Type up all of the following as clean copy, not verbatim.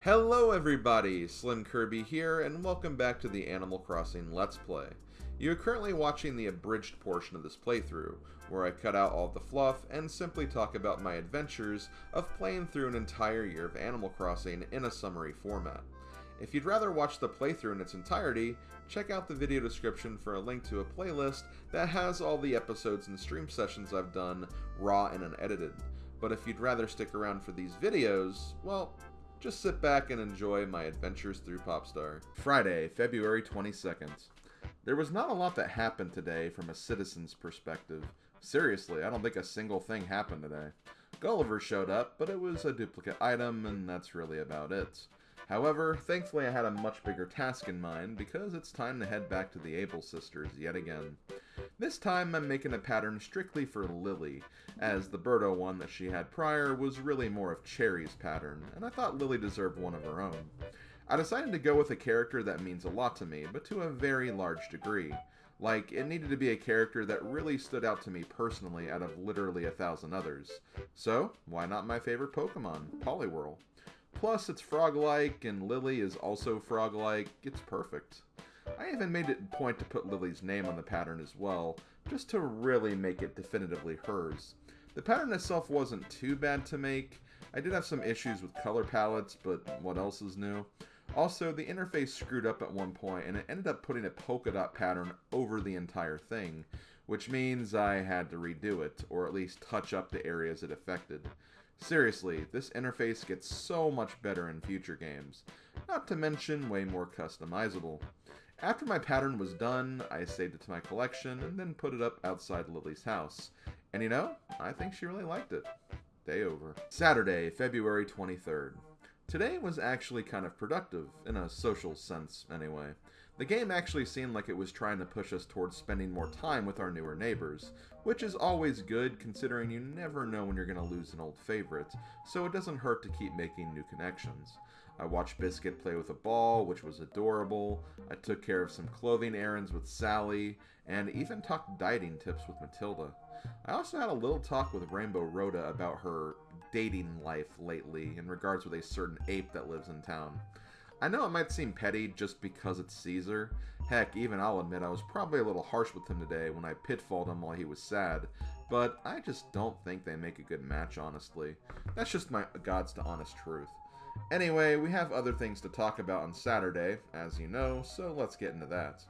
Hello everybody, SlimKirby here, and welcome back to the Animal Crossing Let's Play. You are currently watching the abridged portion of this playthrough, where I cut out all the fluff and simply talk about my adventures of playing through an entire year of Animal Crossing in a summary format. If you'd rather watch the playthrough in its entirety, check out the video description for a link to a playlist that has all the episodes and stream sessions I've done raw and unedited. But if you'd rather stick around for these videos, well, just sit back and enjoy my adventures through Popstar. Friday, February 22nd. There was not a lot that happened today from a citizen's perspective. Seriously, I don't think a single thing happened today. Gulliver showed up, but it was a duplicate item, and that's really about it. However, thankfully I had a much bigger task in mind, because it's time to head back to the Able Sisters yet again. This time I'm making a pattern strictly for Lily, as the Birdo one that she had prior was really more of Cherry's pattern, and I thought Lily deserved one of her own. I decided to go with a character that means a lot to me, but to a very large degree. Like, it needed to be a character that really stood out to me personally out of literally 1,000 others. So, why not my favorite Pokemon, Poliwhirl? Plus, it's frog-like, and Lily is also frog-like. It's perfect. I even made it a point to put Lily's name on the pattern as well, just to really make it definitively hers. The pattern itself wasn't too bad to make. I did have some issues with color palettes, but what else is new? Also, the interface screwed up at one point, and it ended up putting a polka dot pattern over the entire thing, which means I had to redo it, or at least touch up the areas it affected. Seriously, this interface gets so much better in future games, not to mention way more customizable. After my pattern was done, I saved it to my collection and then put it up outside Lily's house. And you know, I think she really liked it. Day over. Saturday, February 23rd. Today was actually kind of productive, in a social sense anyway. The game actually seemed like it was trying to push us towards spending more time with our newer neighbors, which is always good considering you never know when you're going to lose an old favorite, so it doesn't hurt to keep making new connections. I watched Biscuit play with a ball, which was adorable. I took care of some clothing errands with Sally, and even talked dieting tips with Matilda. I also had a little talk with Rainbow Rhoda about her dating life lately in regards with a certain ape that lives in town. I know it might seem petty just because it's Caesar. Heck, even I'll admit I was probably a little harsh with him today when I pitfalled him while he was sad, but I just don't think they make a good match, honestly. That's just my God's to honest truth. Anyway, we have other things to talk about on Saturday, as you know, so let's get into that.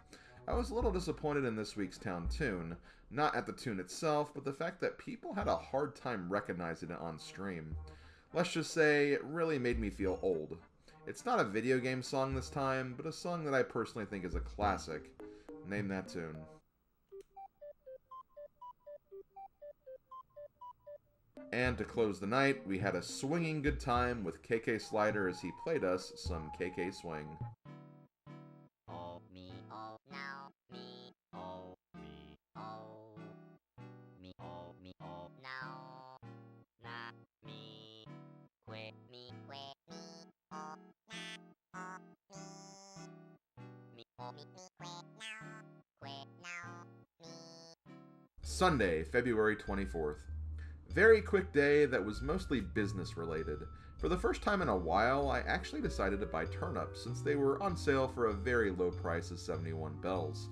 I was a little disappointed in this week's town tune, not at the tune itself, but the fact that people had a hard time recognizing it on stream. Let's just say, it really made me feel old. It's not a video game song this time, but a song that I personally think is a classic. Name that tune. And to close the night, we had a swinging good time with KK Slider as he played us some KK Swing. Oh me, oh now, me, oh me, oh me, oh me, oh now, not me, quit me, oh now, oh me, quit now, me. Sunday, February 24th. Very quick day that was mostly business related. For the first time in a while, I actually decided to buy turnips since they were on sale for a very low price of 71 bells.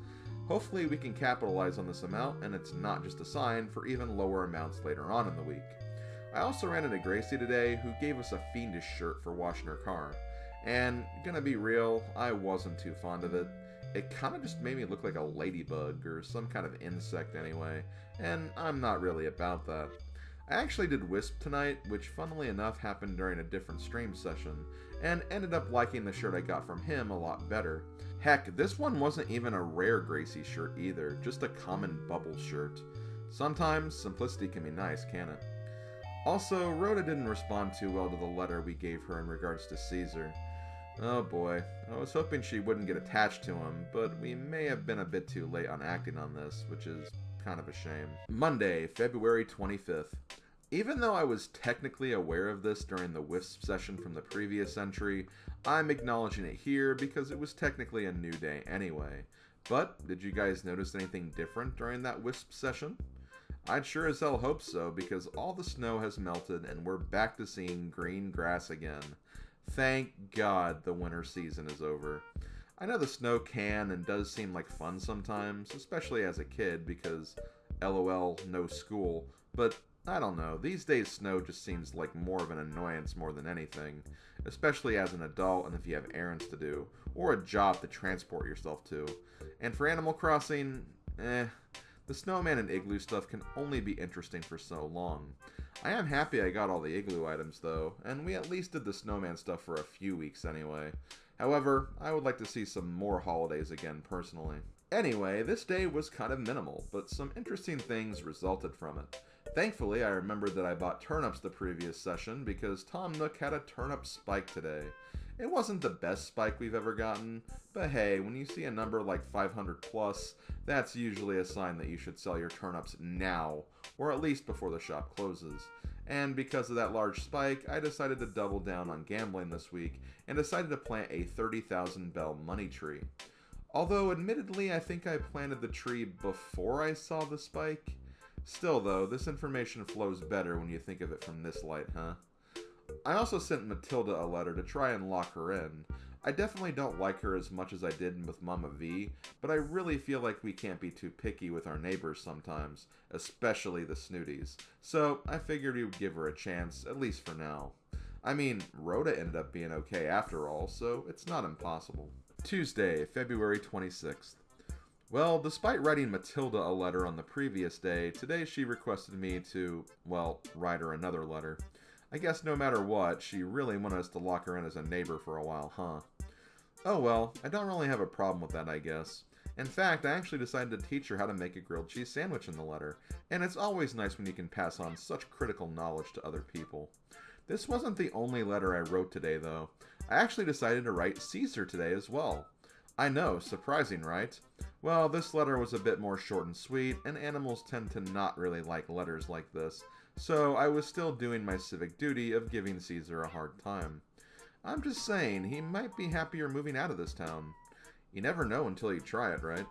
Hopefully we can capitalize on this amount and it's not just a sign for even lower amounts later on in the week. I also ran into Gracie today who gave us a fiendish shirt for washing her car. And, gonna be real, I wasn't too fond of it. It kinda just made me look like a ladybug or some kind of insect anyway, and I'm not really about that. I actually did Wisp tonight, which funnily enough happened during a different stream session, and ended up liking the shirt I got from him a lot better. Heck, this one wasn't even a rare Gracie shirt either, just a common bubble shirt. Sometimes simplicity can be nice, can't it? Also, Rhoda didn't respond too well to the letter we gave her in regards to Caesar. Oh boy, I was hoping she wouldn't get attached to him, but we may have been a bit too late on acting on this, which is kind of a shame. Monday, February 25th. Even though I was technically aware of this during the Wisp session from the previous entry, I'm acknowledging it here because it was technically a new day anyway. But, did you guys notice anything different during that Wisp session? I'd sure as hell hope so, because all the snow has melted and we're back to seeing green grass again. Thank God the winter season is over. I know the snow can and does seem like fun sometimes, especially as a kid because LOL, no school, but I don't know, these days snow just seems like more of an annoyance more than anything, especially as an adult and if you have errands to do, or a job to transport yourself to. And for Animal Crossing, the snowman and igloo stuff can only be interesting for so long. I am happy I got all the igloo items though, and we at least did the snowman stuff for a few weeks anyway. However, I would like to see some more holidays again personally. Anyway, this day was kind of minimal, but some interesting things resulted from it. Thankfully, I remembered that I bought turnips the previous session because Tom Nook had a turnip spike today. It wasn't the best spike we've ever gotten, but hey, when you see a number like 500 plus, that's usually a sign that you should sell your turnips now, or at least before the shop closes. And because of that large spike, I decided to double down on gambling this week and decided to plant a 30,000 bell money tree. Although admittedly I think I planted the tree before I saw the spike. Still though, this information flows better when you think of it from this light, huh? I also sent Matilda a letter to try and lock her in. I definitely don't like her as much as I did with Mama V, but I really feel like we can't be too picky with our neighbors sometimes, especially the Snooties. So I figured we would give her a chance, at least for now. I mean, Rhoda ended up being okay after all, so it's not impossible. Tuesday, February 26th. Well, despite writing Matilda a letter on the previous day, today she requested me to, well, write her another letter. I guess no matter what, she really wanted us to lock her in as a neighbor for a while, huh? Oh well, I don't really have a problem with that, I guess. In fact, I actually decided to teach her how to make a grilled cheese sandwich in the letter, and it's always nice when you can pass on such critical knowledge to other people. This wasn't the only letter I wrote today, though. I actually decided to write Caesar today as well. I know, surprising, right? Well, this letter was a bit more short and sweet, and animals tend to not really like letters like this, so I was still doing my civic duty of giving Caesar a hard time. I'm just saying, he might be happier moving out of this town. You never know until you try it, right?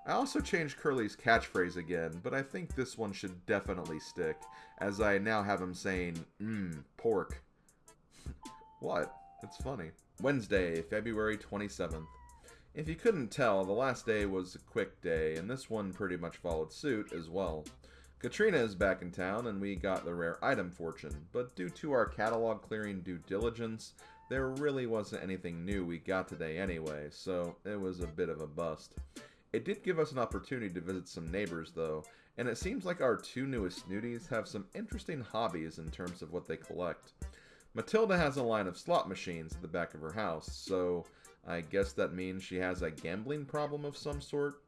I also changed Curly's catchphrase again, but I think this one should definitely stick, as I now have him saying, pork. What? It's funny. Wednesday, February 27th. If you couldn't tell, the last day was a quick day, and this one pretty much followed suit as well. Katrina is back in town, and we got the rare item fortune, but due to our catalog clearing due diligence, there really wasn't anything new we got today anyway, so it was a bit of a bust. It did give us an opportunity to visit some neighbors though, and it seems like our two newest snooties have some interesting hobbies in terms of what they collect. Matilda has a line of slot machines at the back of her house, so I guess that means she has a gambling problem of some sort.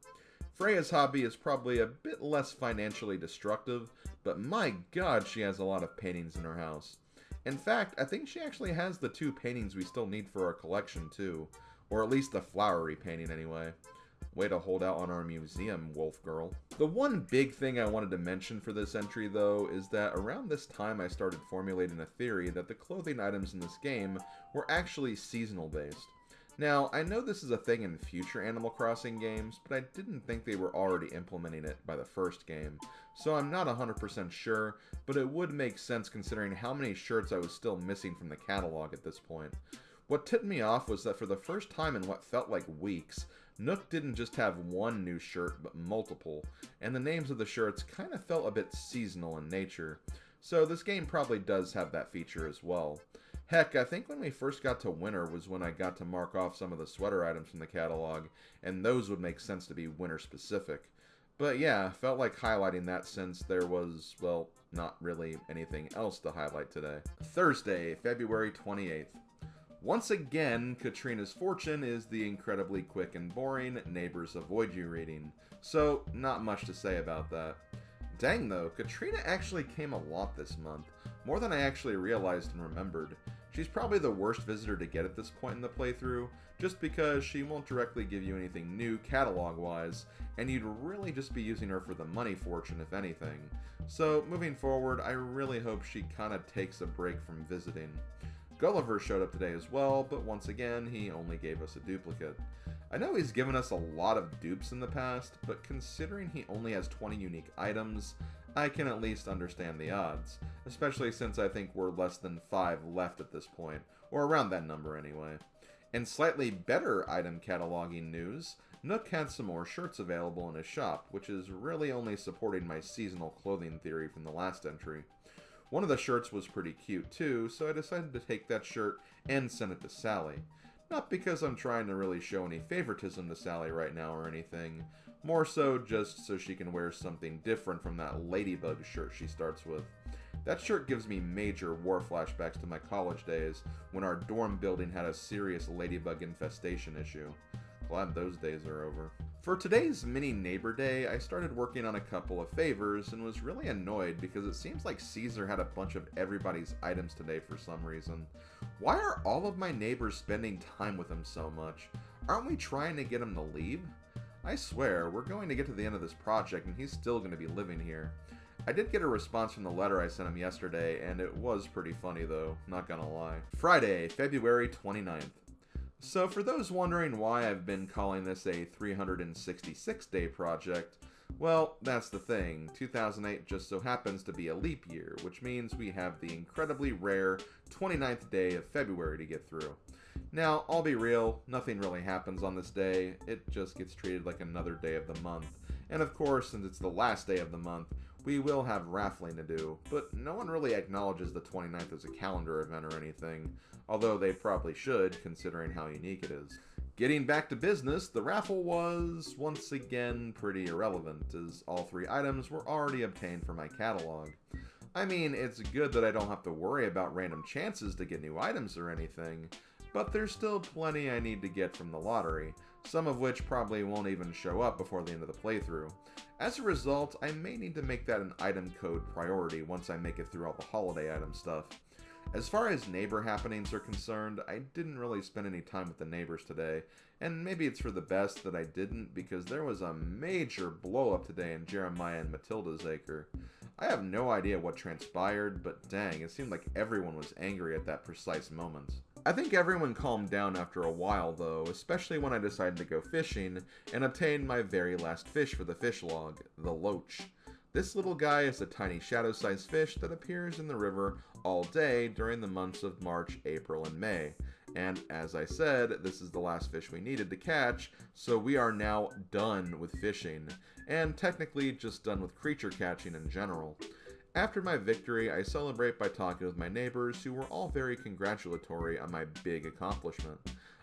Freya's hobby is probably a bit less financially destructive, but my god, she has a lot of paintings in her house. In fact, I think she actually has the two paintings we still need for our collection too, or at least the flowery painting anyway. Way to hold out on our museum, Wolf Girl. The one big thing I wanted to mention for this entry though is that around this time I started formulating a theory that the clothing items in this game were actually seasonal based. Now, I know this is a thing in future Animal Crossing games, but I didn't think they were already implementing it by the first game, so I'm not 100% sure, but it would make sense considering how many shirts I was still missing from the catalog at this point. What tipped me off was that for the first time in what felt like weeks, Nook didn't just have one new shirt, but multiple, and the names of the shirts kind of felt a bit seasonal in nature, so this game probably does have that feature as well. Heck, I think when we first got to winter was when I got to mark off some of the sweater items from the catalog, and those would make sense to be winter specific. But yeah, felt like highlighting that since there was, well, not really anything else to highlight today. Thursday, February 28th. Once again, Katrina's fortune is the incredibly quick and boring Neighbors Avoid You reading, so not much to say about that. Dang though, Katrina actually came a lot this month, more than I actually realized and remembered. She's probably the worst visitor to get at this point in the playthrough, just because she won't directly give you anything new catalog-wise, and you'd really just be using her for the money fortune if anything. So, moving forward, I really hope she kinda takes a break from visiting. Gulliver showed up today as well, but once again, he only gave us a duplicate. I know he's given us a lot of dupes in the past, but considering he only has 20 unique items, I can at least understand the odds, especially since I think we're less than 5 left at this point, or around that number anyway. In slightly better item cataloging news, Nook had some more shirts available in his shop, which is really only supporting my seasonal clothing theory from the last entry. One of the shirts was pretty cute too, so I decided to take that shirt and send it to Sally. Not because I'm trying to really show any favoritism to Sally right now or anything, more so just so she can wear something different from that ladybug shirt she starts with. That shirt gives me major war flashbacks to my college days when our dorm building had a serious ladybug infestation issue. Glad those days are over. For today's mini neighbor day, I started working on a couple of favors and was really annoyed because it seems like Caesar had a bunch of everybody's items today for some reason. Why are all of my neighbors spending time with him so much? Aren't we trying to get him to leave? I swear, we're going to get to the end of this project and he's still going to be living here. I did get a response from the letter I sent him yesterday, and it was pretty funny though, not gonna lie. Friday, February 29th. So for those wondering why I've been calling this a 366-day project, well, that's the thing. 2008 just so happens to be a leap year, which means we have the incredibly rare 29th day of February to get through. Now, I'll be real, nothing really happens on this day, it just gets treated like another day of the month. And of course, since it's the last day of the month, we will have raffling to do, but no one really acknowledges the 29th as a calendar event or anything, although they probably should, considering how unique it is. Getting back to business, the raffle was, once again, pretty irrelevant, as all 3 items were already obtained from my catalog. I mean, it's good that I don't have to worry about random chances to get new items or anything, but there's still plenty I need to get from the lottery, some of which probably won't even show up before the end of the playthrough. As a result, I may need to make that an item code priority once I make it through all the holiday item stuff. As far as neighbor happenings are concerned, I didn't really spend any time with the neighbors today, and maybe it's for the best that I didn't because there was a major blow up today in Jeremiah and Matilda's acre. I have no idea what transpired, but dang, it seemed like everyone was angry at that precise moment. I think everyone calmed down after a while though, especially when I decided to go fishing and obtained my very last fish for the fish log, the loach. This little guy is a tiny shadow-sized fish that appears in the river all day during the months of March, April, and May. And as I said, this is the last fish we needed to catch, so we are now done with fishing, and technically just done with creature catching in general. After my victory, I celebrate by talking with my neighbors who were all very congratulatory on my big accomplishment.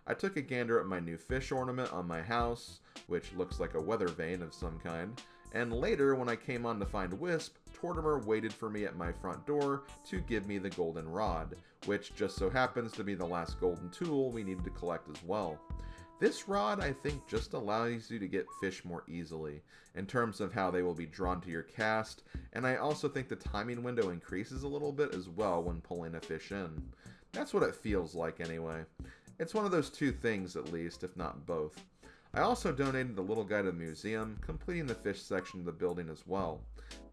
I took a gander at my new fish ornament on my house, which looks like a weather vane of some kind, and later when I came on to find Wisp, Tortimer waited for me at my front door to give me the golden rod, which just so happens to be the last golden tool we needed to collect as well. This rod, I think, just allows you to get fish more easily, in terms of how they will be drawn to your cast, and I also think the timing window increases a little bit as well when pulling a fish in. That's what it feels like anyway. It's one of those 2 things at least, if not both. I also donated the little guy to the museum, completing the fish section of the building as well.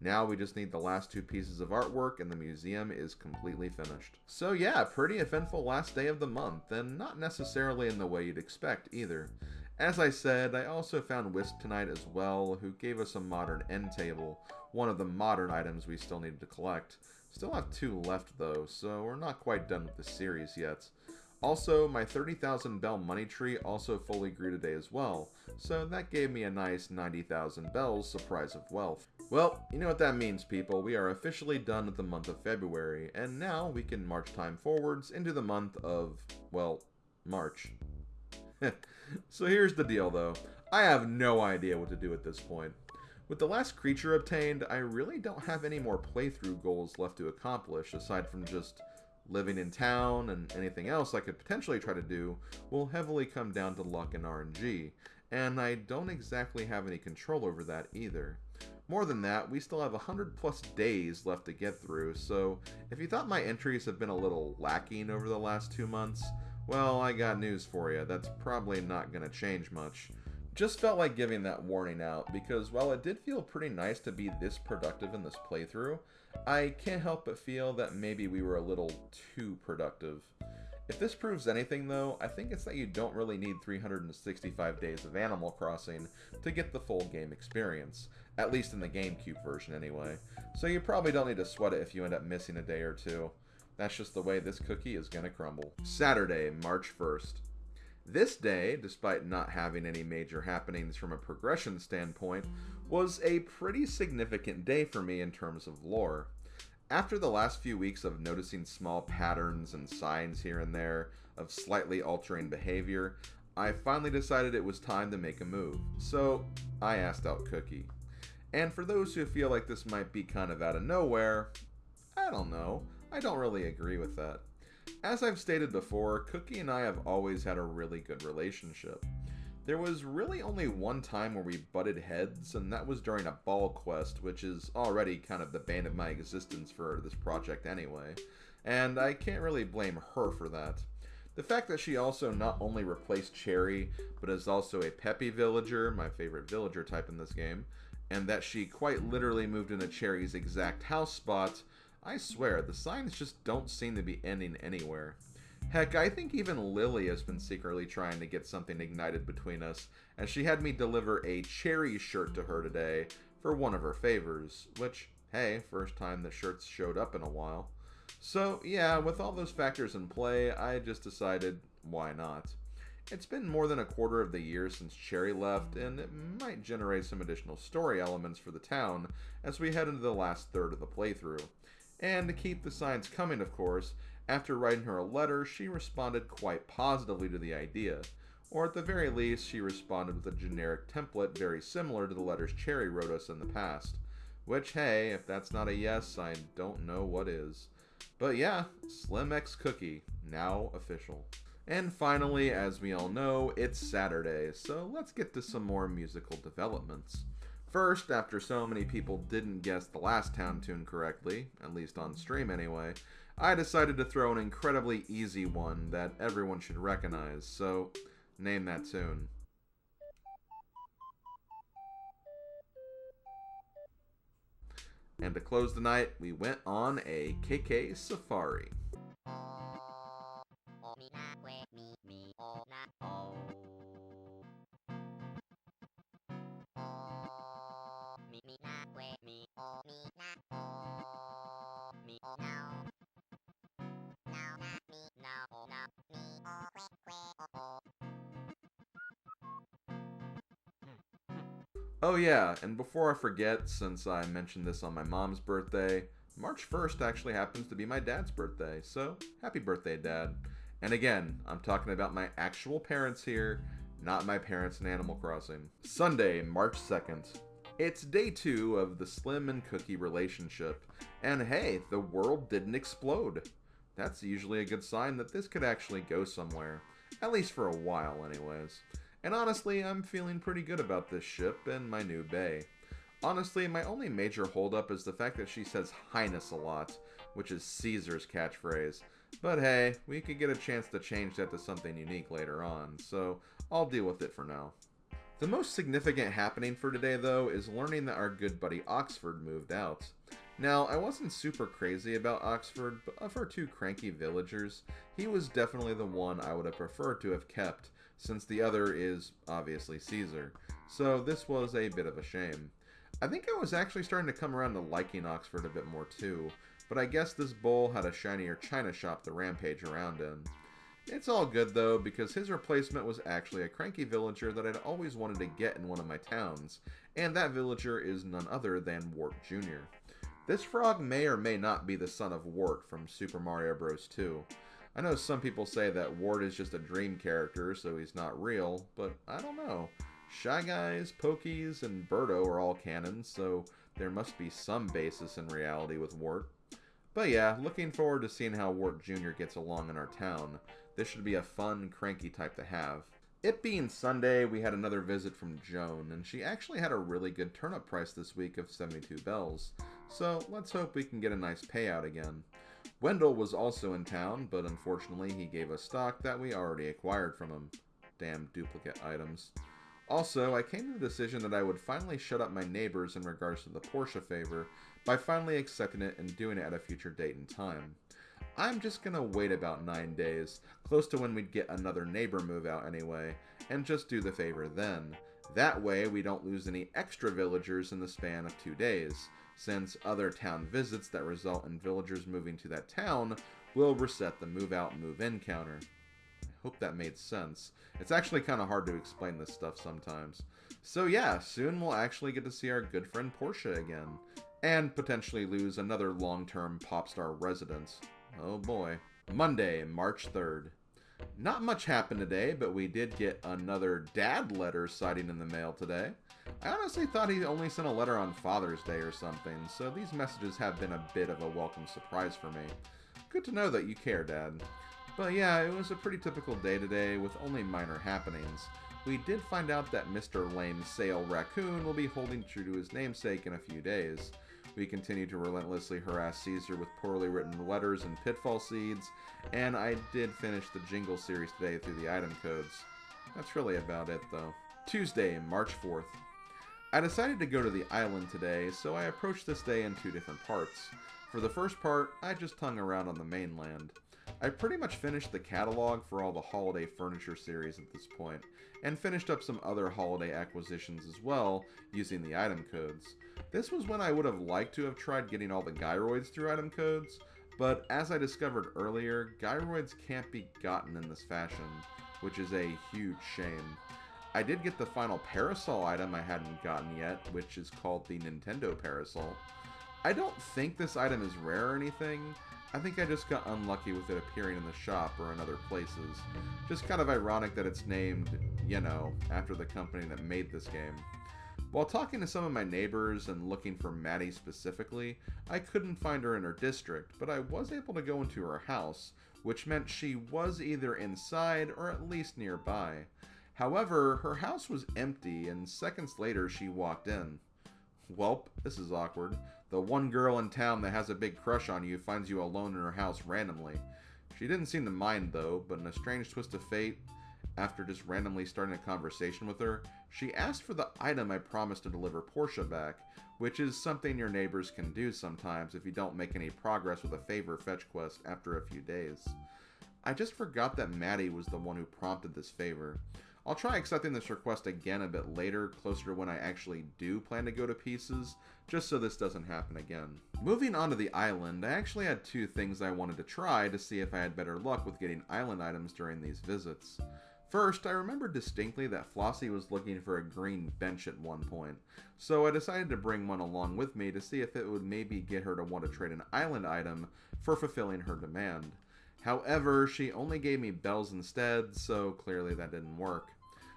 Now we just need the last 2 pieces of artwork and the museum is completely finished. So yeah, pretty eventful last day of the month, and not necessarily in the way you'd expect either. As I said, I also found Wisp tonight as well, who gave us a modern end table, one of the modern items we still needed to collect. Still have 2 left though, so we're not quite done with the series yet. Also, my 30,000 bell money tree also fully grew today as well, so that gave me a nice 90,000 bells surprise of wealth. Well, you know what that means, people. We are officially done with the month of February, and now we can march time forwards into the month of, well, March. So here's the deal though, I have no idea what to do at this point. With the last creature obtained, I really don't have any more playthrough goals left to accomplish aside from just living in town, and anything else I could potentially try to do will heavily come down to luck and RNG, and I don't exactly have any control over that either. More than that, we still have 100+ days left to get through, so if you thought my entries have been a little lacking over the last 2 months, well, I got news for you. That's probably not going to change much. Just felt like giving that warning out, because while it did feel pretty nice to be this productive in this playthrough, I can't help but feel that maybe we were a little too productive. If this proves anything though, I think it's that you don't really need 365 days of Animal Crossing to get the full game experience, at least in the GameCube version anyway, so you probably don't need to sweat it if you end up missing a day or 2. That's just the way this cookie is gonna crumble. Saturday, March 1st. This day, despite not having any major happenings from a progression standpoint, was a pretty significant day for me in terms of lore. After the last few weeks of noticing small patterns and signs here and there of slightly altering behavior, I finally decided it was time to make a move. So, I asked out Cookie. And for those who feel like this might be kind of out of nowhere, I don't know. I don't really agree with that. As I've stated before, Cookie and I have always had a really good relationship. There was really only one time where we butted heads, and that was during a ball quest, which is already kind of the bane of my existence for this project anyway, and I can't really blame her for that. The fact that she also not only replaced Cherry, but is also a peppy villager, my favorite villager type in this game, and that she quite literally moved into Cherry's exact house spot, I swear, the signs just don't seem to be ending anywhere. Heck, I think even Lily has been secretly trying to get something ignited between us, as she had me deliver a Cherry shirt to her today for one of her favors, which, hey, first time the shirts showed up in a while. So, yeah, with all those factors in play, I just decided, why not? It's been more than a quarter of the year since Cherry left, and it might generate some additional story elements for the town as we head into the last third of the playthrough. And to keep the signs coming, of course, after writing her a letter, she responded quite positively to the idea. Or at the very least, she responded with a generic template very similar to the letters Cherry wrote us in the past. Which, hey, if that's not a yes, I don't know what is. But yeah, Slim X Cookie, now official. And finally, as we all know, it's Saturday, so let's get to some more musical developments. First, after so many people didn't guess the last town tune correctly, at least on stream anyway, I decided to throw an incredibly easy one that everyone should recognize, so name that tune. And to close the night, we went on a KK safari. Oh, me na we me oh na oh. Oh, me na we me oh me oh now na me now oh na me oh we oh oh. Oh yeah, and before I forget, since I mentioned this on my mom's birthday, March 1st actually happens to be my dad's birthday, so happy birthday, Dad. And again, I'm talking about my actual parents here, not my parents in Animal Crossing. Sunday, March 2nd. It's day 2 of the Slim and Cookie relationship, and hey, the world didn't explode. That's usually a good sign that this could actually go somewhere, at least for a while anyways. And honestly, I'm feeling pretty good about this ship and my new bay. Honestly, my only major holdup is the fact that she says Highness a lot, which is Caesar's catchphrase. But hey, we could get a chance to change that to something unique later on, so I'll deal with it for now. The most significant happening for today, though, is learning that our good buddy Oxford moved out. Now, I wasn't super crazy about Oxford, but of our two cranky villagers, he was definitely the one I would have preferred to have kept, since the other is, obviously, Caesar. So this was a bit of a shame. I think I was actually starting to come around to liking Oxford a bit more too, but I guess this bull had a shinier china shop to rampage around in. It's all good though, because his replacement was actually a cranky villager that I'd always wanted to get in one of my towns, and that villager is none other than Wart Jr. This frog may or may not be the son of Wart from Super Mario Bros. 2. I know some people say that Wart is just a dream character, so he's not real, but I don't know. Shy Guys, Pokies, and Birdo are all canon, so there must be some basis in reality with Wart. But yeah, looking forward to seeing how Wart Jr. gets along in our town. This should be a fun, cranky type to have. It being Sunday, we had another visit from Joan, and she actually had a really good turnip price this week of 72 bells. So let's hope we can get a nice payout again. Wendell was also in town, but unfortunately he gave us stock that we already acquired from him. Damn duplicate items. Also, I came to the decision that I would finally shut up my neighbors in regards to the Porsche favor by finally accepting it and doing it at a future date and time. I'm just gonna wait about 9 days, close to when we'd get another neighbor move out anyway, and just do the favor then. That way we don't lose any extra villagers in the span of 2 days, since other town visits that result in villagers moving to that town will reset the move out, move in counter. I hope that made sense. It's actually kind of hard to explain this stuff sometimes. So yeah, soon we'll actually get to see our good friend Portia again. And potentially lose another long-term Popstar residence. Oh boy. Monday, March 3rd. Not much happened today, but we did get another dad letter sighting in the mail today. I honestly thought he only sent a letter on Father's Day or something, so these messages have been a bit of a welcome surprise for me. Good to know that you care, Dad. But yeah, it was a pretty typical day today with only minor happenings. We did find out that Mr. Lame Sale Raccoon will be holding true to his namesake in a few days. We continue to relentlessly harass Caesar with poorly written letters and pitfall seeds, and I did finish the Jingle series today through the item codes. That's really about it, though. Tuesday, March 4th. I decided to go to the island today, so I approached this day in two different parts. For the first part, I just hung around on the mainland. I pretty much finished the catalog for all the holiday furniture series at this point, and finished up some other holiday acquisitions as well, using the item codes. This was when I would have liked to have tried getting all the gyroids through item codes, but as I discovered earlier, gyroids can't be gotten in this fashion, which is a huge shame. I did get the final parasol item I hadn't gotten yet, which is called the Nintendo Parasol. I don't think this item is rare or anything. I think I just got unlucky with it appearing in the shop or in other places. Just kind of ironic that it's named, you know, after the company that made this game. While talking to some of my neighbors and looking for Maddie specifically, I couldn't find her in her district, but I was able to go into her house, which meant she was either inside or at least nearby. However, her house was empty, and seconds later she walked in. Welp, this is awkward. The one girl in town that has a big crush on you finds you alone in her house randomly. She didn't seem to mind though, but in a strange twist of fate, after just randomly starting a conversation with her, she asked for the item I promised to deliver Portia back, which is something your neighbors can do sometimes if you don't make any progress with a favor fetch quest after a few days. I just forgot that Maddie was the one who prompted this favor. I'll try accepting this request again a bit later, closer to when I actually do plan to go to pieces, just so this doesn't happen again. Moving on to the island, I actually had two things I wanted to try to see if I had better luck with getting island items during these visits. First, I remember distinctly that Flossie was looking for a green bench at one point, so I decided to bring one along with me to see if it would maybe get her to want to trade an island item for fulfilling her demand. However, she only gave me bells instead, so clearly that didn't work.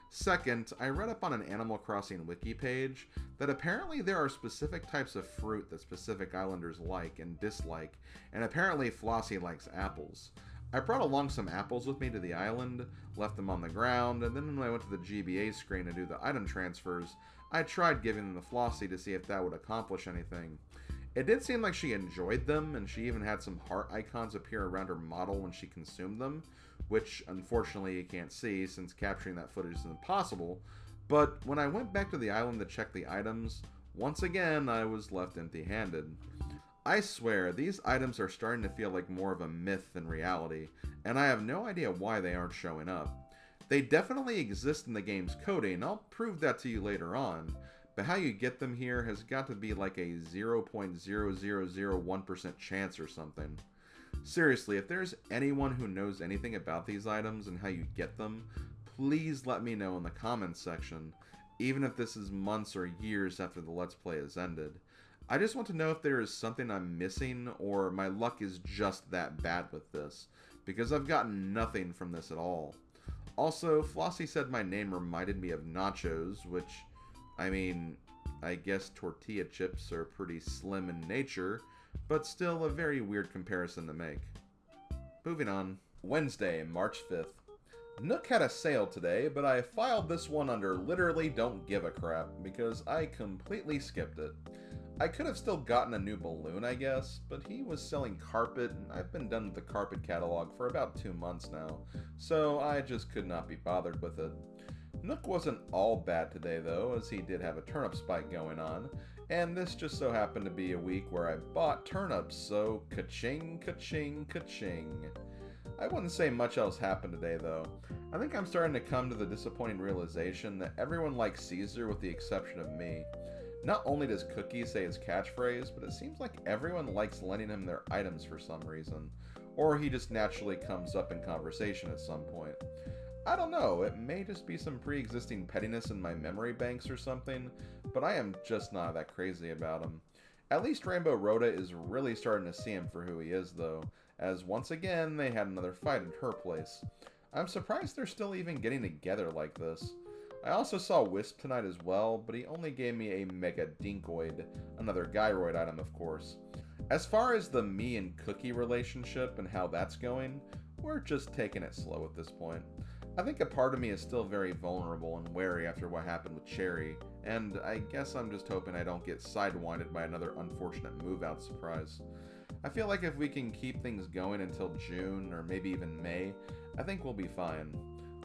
Second, I read up on an Animal Crossing wiki page that apparently there are specific types of fruit that specific islanders like and dislike, and apparently Flossie likes apples. I brought along some apples with me to the island, left them on the ground, and then when I went to the GBA screen to do the item transfers, I tried giving them to Flossie to see if that would accomplish anything. It did seem like she enjoyed them, and she even had some heart icons appear around her model when she consumed them, which unfortunately you can't see since capturing that footage is impossible, but when I went back to the island to check the items, once again I was left empty-handed. I swear, these items are starting to feel like more of a myth than reality, and I have no idea why they aren't showing up. They definitely exist in the game's coding, I'll prove that to you later on, but how you get them here has got to be like a 0.0001% chance or something. Seriously, if there's anyone who knows anything about these items and how you get them, please let me know in the comments section, even if this is months or years after the Let's Play has ended. I just want to know if there is something I'm missing, or my luck is just that bad with this, because I've gotten nothing from this at all. Also, Flossie said my name reminded me of nachos, which, I mean, I guess tortilla chips are pretty slim in nature, but still a very weird comparison to make. Moving on. Wednesday, March 5th. Nook had a sale today, but I filed this one under literally don't give a crap, because I completely skipped it. I could have still gotten a new balloon, I guess, but he was selling carpet, and I've been done with the carpet catalog for about 2 months now, so I just could not be bothered with it. Nook wasn't all bad today though, as he did have a turnip spike going on, and this just so happened to be a week where I bought turnips, so ka-ching, ka-ching, ka-ching. I wouldn't say much else happened today though. I think I'm starting to come to the disappointing realization that everyone likes Caesar with the exception of me. Not only does Cookie say his catchphrase, but it seems like everyone likes lending him their items for some reason. or he just naturally comes up in conversation at some point. I don't know, it may just be some pre-existing pettiness in my memory banks or something, but I am just not that crazy about him. At least Rainbow Rhoda is really starting to see him for who he is, though, as once again they had another fight at her place. I'm surprised they're still even getting together like this. I also saw Wisp tonight as well, but he only gave me a Mega Dinkoid, another Gyroid item of course. As far as the me and Cookie relationship and how that's going, we're just taking it slow at this point. I think a part of me is still very vulnerable and wary after what happened with Cherry, and I guess I'm just hoping I don't get sidewinded by another unfortunate move-out surprise. I feel like if we can keep things going until June, or maybe even May, I think we'll be fine.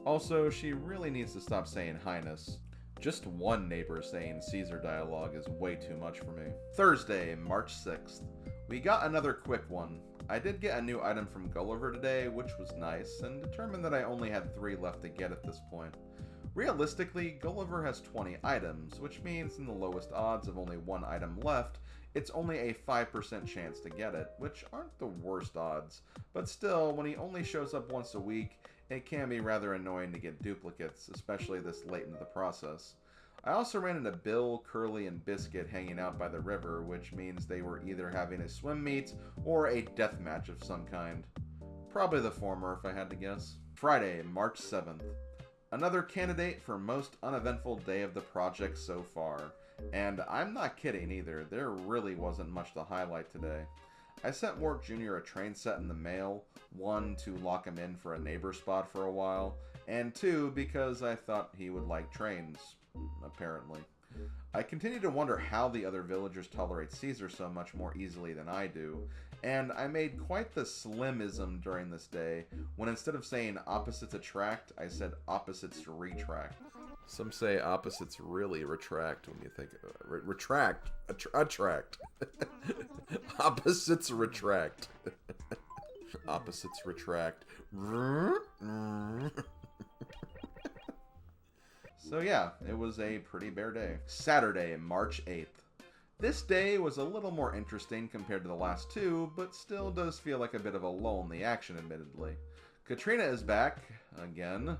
Also, she really needs to stop saying Highness. Just one neighbor saying Caesar dialogue is way too much for me. Thursday, March 6th. We got another quick one. I did get a new item from Gulliver today, which was nice, and determined that I only had 3 left to get at this point. Realistically, Gulliver has 20 items, which means in the lowest odds of only 1 item left, it's only a 5% chance to get it, which aren't the worst odds, but still, when he only shows up once a week, it can be rather annoying to get duplicates, especially this late into the process. I also ran into Bill, Curly, and Biscuit hanging out by the river, which means they were either having a swim meet or a death match of some kind. Probably the former, if I had to guess. Friday, March 7th. Another candidate for most uneventful day of the project so far. And I'm not kidding either, there really wasn't much to highlight today. I sent Mort Jr. a train set in the mail, 1, to lock him in for a neighbor spot for a while, and 2, because I thought he would like trains, apparently. I continue to wonder how the other villagers tolerate Caesar so much more easily than I do, and I made quite the slimism during this day, when instead of saying opposites attract, I said opposites retract. Some say opposites really retract when you think attract. Opposites retract. Opposites retract. So yeah, it was a pretty bare day. Saturday, March 8th. This day was a little more interesting compared to the last 2, but still does feel like a bit of a lull in the action, admittedly. Katrina is back, again.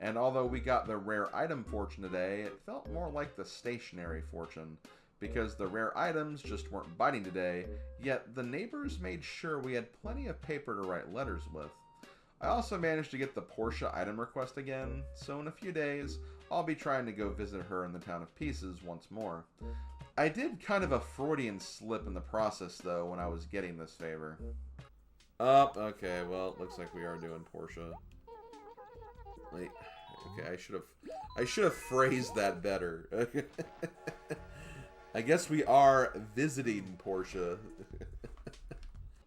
And although we got the rare item fortune today, it felt more like the stationary fortune, because the rare items just weren't biting today, yet the neighbors made sure we had plenty of paper to write letters with. I also managed to get the Portia item request again, so in a few days, I'll be trying to go visit her in the Town of Pieces once more. I did kind of a Freudian slip in the process, though, when I was getting this favor. Okay, well, it looks like we are doing Portia. Wait, okay, I should have phrased that better. I guess we are visiting Portia.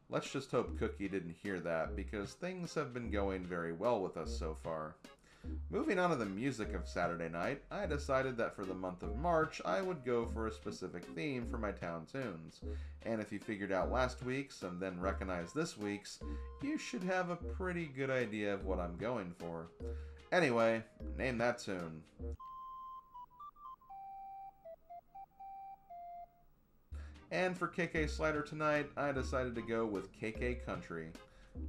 Let's just hope Cookie didn't hear that, because things have been going very well with us so far. Moving on to the music of Saturday night, I decided that for the month of March, I would go for a specific theme for my town tunes. And if you figured out last week's and then recognized this week's, you should have a pretty good idea of what I'm going for. Anyway, name that tune. And for KK Slider tonight, I decided to go with KK Country.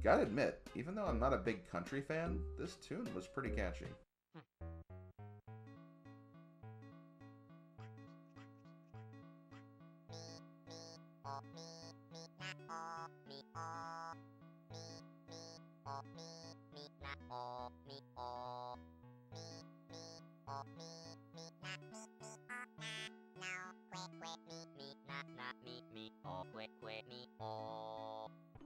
Gotta admit, even though I'm not a big country fan, this tune was pretty catchy.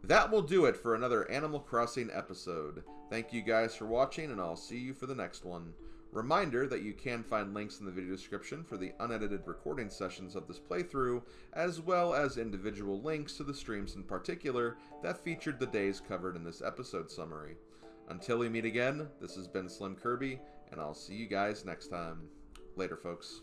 That will do it for another Animal Crossing episode. Thank you guys for watching, and I'll see you for the next one. Reminder that you can find links in the video description for the unedited recording sessions of this playthrough, as well as individual links to the streams in particular that featured the days covered in this episode summary. Until we meet again, this has been SlimKirby, and I'll see you guys next time. Later, folks.